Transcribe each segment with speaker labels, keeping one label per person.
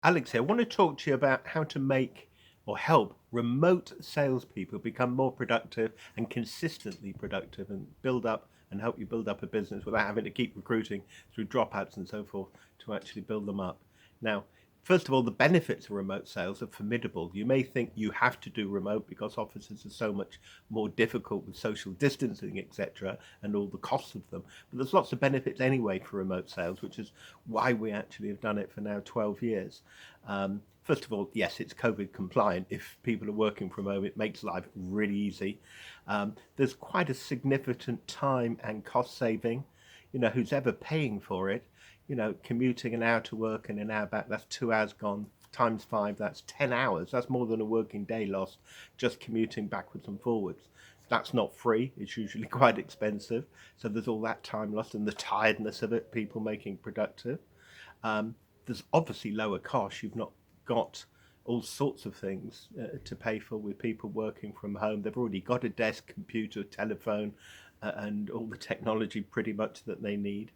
Speaker 1: Alex here. I want to talk to you about how to make or help remote salespeople become more productive and consistently productive and build up and help you build up a business without having to keep recruiting through dropouts and so forth to actually build them up. Now, first of all, the benefits of remote sales are formidable. You may think you have to do remote because offices are so much more difficult with social distancing, etc., and all the costs of them. But there's lots of benefits anyway for remote sales, which is why we actually have done it for now 12 years. First of all, yes, it's COVID compliant. If people are working from home, it makes life really easy. There's quite a significant time and cost saving. Who's ever paying for it? Commuting an hour to work and an hour back, that's 2 hours gone. Times five, that's 10 hours. That's more than a working day lost just commuting backwards and forwards. That's not free. It's usually quite expensive. So there's all that time lost and the tiredness of it, people making productive. There's obviously lower costs. You've not got all sorts of things to pay for with people working from home. They've already got a desk, computer, telephone, and all the technology pretty much that they need.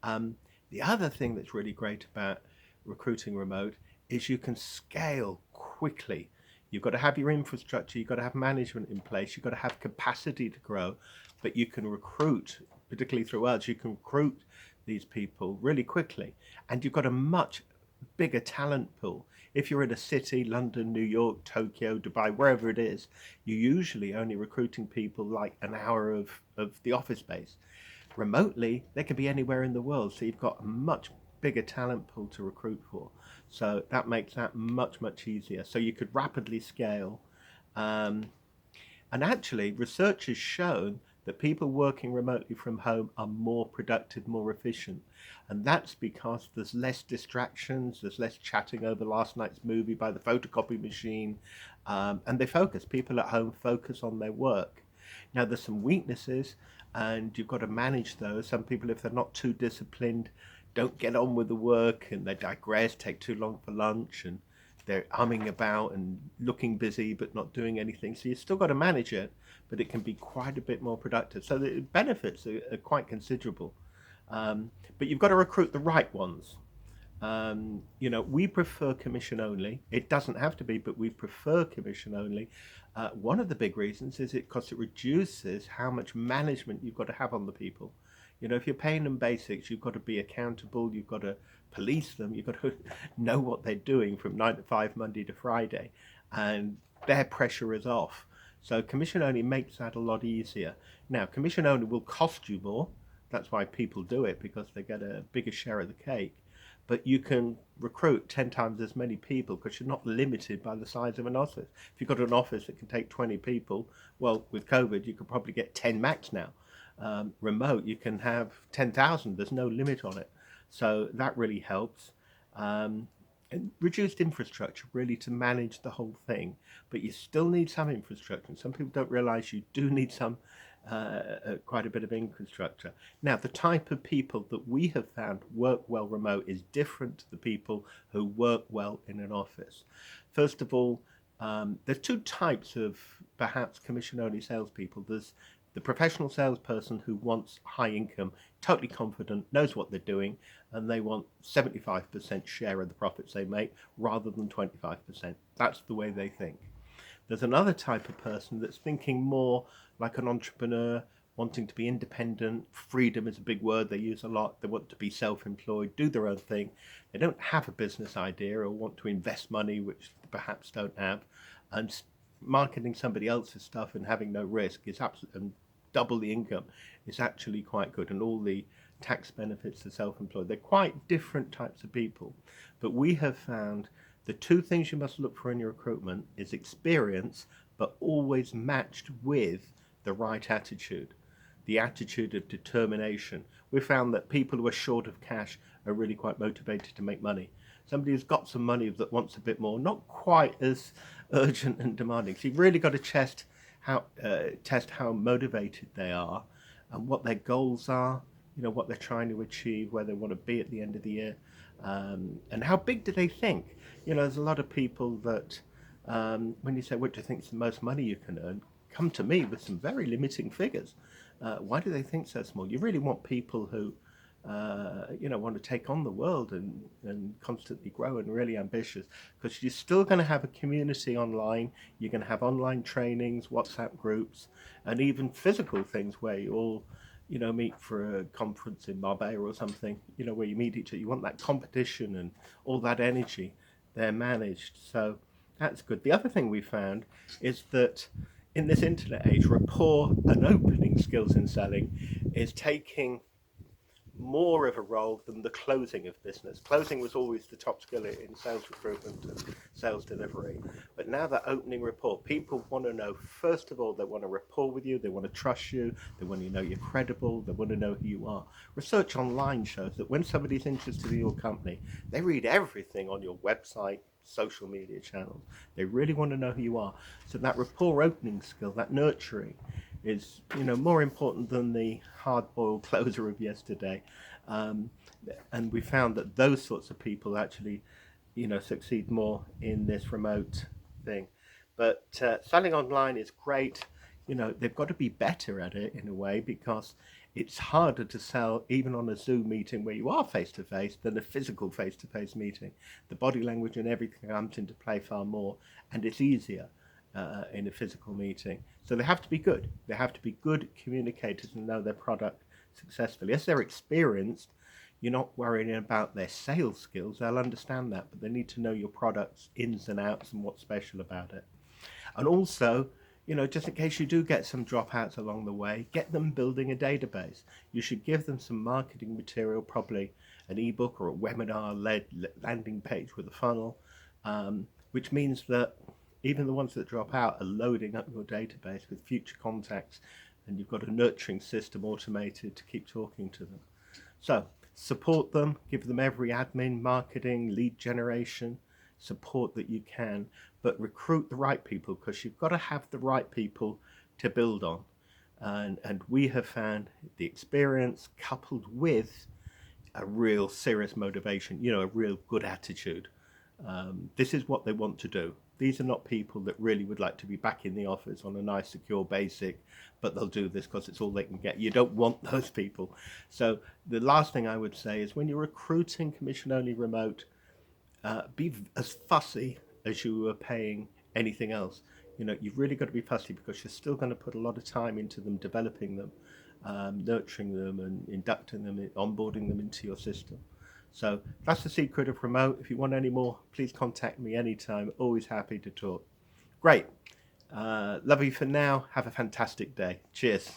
Speaker 1: The other thing that's really great about recruiting remote is you can scale quickly. You've got to have your infrastructure, you've got to have management in place, you've got to have capacity to grow, but you can recruit, particularly through us, you can recruit these people really quickly. And you've got a much bigger talent pool. If you're in a city, London, New York, Tokyo, Dubai, wherever it is, you're usually only recruiting people like an hour of the office space. Remotely, they can be anywhere in the world, so you've got a much bigger talent pool to recruit for. So that makes that much, much easier. So you could rapidly scale. Um, and actually, research has shown that people working remotely from home are more productive, more efficient. And that's because there's less distractions, there's less chatting over last night's movie by the photocopy machine, and they focus. People at home focus on their work. Now, there's some weaknesses, and you've got to manage those. Some people, if they're not too disciplined, don't get on with the work and they digress, take too long for lunch, and they're humming about and looking busy but not doing anything. So you've still got to manage it, but it can be quite a bit more productive. So the benefits are quite considerable. But you've got to recruit the right ones. We prefer commission only. It doesn't have to be, but we prefer commission only. One of the big reasons is because it reduces how much management you've got to have on the people. If you're paying them basics, you've got to be accountable. You've got to police them. You've got to know what they're doing from 9 to 5, Monday to Friday, and their pressure is off. So commission only makes that a lot easier. Now, commission only will cost you more. That's why people do it, because they get a bigger share of the cake. But you can recruit 10 times as many people because you're not limited by the size of an office. If you've got an office that can take 20 people, well, with COVID, you could probably get 10 max now. Remote, you can have 10,000. There's no limit on it. So that really helps. And reduced infrastructure really to manage the whole thing, but you still need some infrastructure. And some people don't realize you do need some quite a bit of infrastructure. Now, the type of people that we have found work well remote is different to the people who work well in an office. First of all, there's two types of perhaps commission only salespeople. There's the professional salesperson who wants high income, totally confident, knows what they're doing, and they want 75% share of the profits they make rather than 25%. That's the way they think. There's another type of person that's thinking more like an entrepreneur, wanting to be independent. Freedom is a big word they use a lot. They want to be self-employed, do their own thing. They don't have a business idea or want to invest money, which they perhaps don't have. And marketing somebody else's stuff and having no risk is absolutely, and double the income is actually quite good. And all the tax benefits to self-employed. They're quite different types of people. But we have found the two things you must look for in your recruitment is experience, but always matched with the right attitude, the attitude of determination. We found that people who are short of cash are really quite motivated to make money. Somebody who's got some money that wants a bit more, not quite as urgent and demanding. So you've really got to test how motivated they are and what their goals are, what they're trying to achieve, where they want to be at the end of the year, and how big do they think. There's a lot of people that, when you say, what do you think is the most money you can earn, come to me with some very limiting figures. Why do they think so small? You really want people who want to take on the world and constantly grow and really ambitious, because you're still going to have a community online. You're going to have online trainings, WhatsApp groups, and even physical things where you all, meet for a conference in Marbella or something, where you meet each other. You want that competition and all that energy. They're managed. So that's good. The other thing we found is that in this internet age, rapport and opening skills in selling is taking more of a role than the closing of business. Closing was always the top skill in sales recruitment and sales delivery. But now that opening rapport, people want to know, first of all, they want to rapport with you, they want to trust you, they want to know you're credible, they want to know who you are. Research online shows that when somebody's interested in your company, they read everything on your website, social media channels. They really want to know who you are. So that rapport opening skill, that nurturing, is more important than the hard-boiled closer of yesterday. Um, and we found that those sorts of people actually, succeed more in this remote thing. But selling online is great. They've got to be better at it in a way, because it's harder to sell even on a Zoom meeting where you are face to face than a physical face to face meeting. The body language and everything comes into play far more, and it's easier in a physical meeting. So they have to be good. They have to be good communicators and know their product successfully. As they're experienced, you're not worrying about their sales skills. They'll understand that, but they need to know your product's ins and outs and what's special about it. And also, just in case you do get some dropouts along the way, get them building a database. You should give them some marketing material, probably an ebook or a webinar-led landing page with a funnel, which means that even the ones that drop out are loading up your database with future contacts, and you've got a nurturing system automated to keep talking to them. So support them, give them every admin, marketing, lead generation support that you can, but recruit the right people, because you've got to have the right people to build on. And we have found the experience coupled with a real serious motivation, a real good attitude. This is what they want to do. These are not people that really would like to be back in the office on a nice, secure basic, but they'll do this because it's all they can get. You don't want those people. So the last thing I would say is, when you're recruiting commission-only remote, be as fussy as you were paying anything else. You've really got to be fussy, because you're still going to put a lot of time into them, developing them, nurturing them, and inducting them, onboarding them into your system. So that's the secret of remote. If you want any more, please contact me anytime. Always happy to talk. Great. Love you for now. Have a fantastic day. Cheers.